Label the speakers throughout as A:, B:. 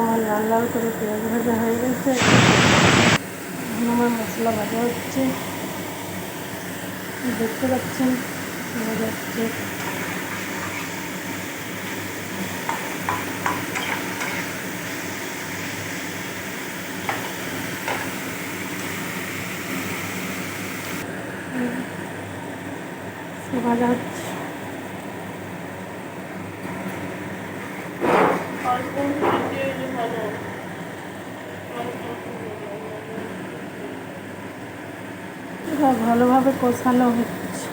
A: আমার লাল লাল করে পেঁয়াজ ভাজা হয়ে গেছে। আমার মশলা ভাজা হচ্ছে, দেখতে পাচ্ছেন ভাজা হচ্ছে। ভাজা হচ্ছে। এবার ভালোভাবে কষানো হচ্ছে।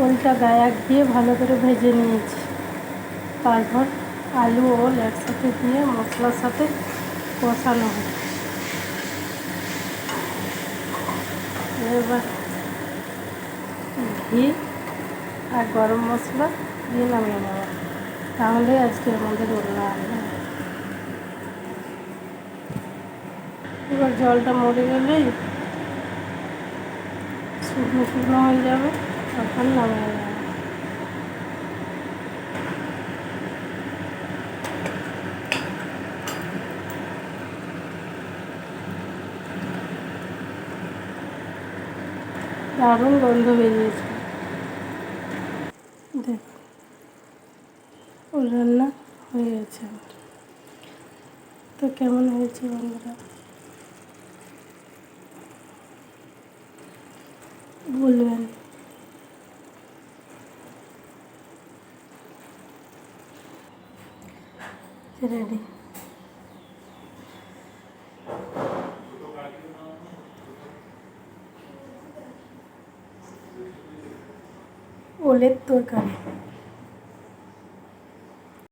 A: ওলটা গায়ে দিয়ে ভালো করে ভেজে নিয়েছি। তারপর আলু ও একসাথে দিয়ে মশলার সাথে কষানো হচ্ছে। এবার ঘি আর গরম মশলা দিয়ে নামিয়ে নেওয়া, তাহলে আজকে আমাদের ওলনা রান্না। এবার জলটা মরে গেলেই শুকনো শুকনো হয়ে যাবে, তখন নামিয়ে নেওয়া। দারুণ গন্ধ বেরিয়েছে। দেখ, ওল রান্না হয়ে গেছে আমার। তো কেমন হয়েছে বন্ধুরা বলবেন। রেডি। ওলের তরকারি।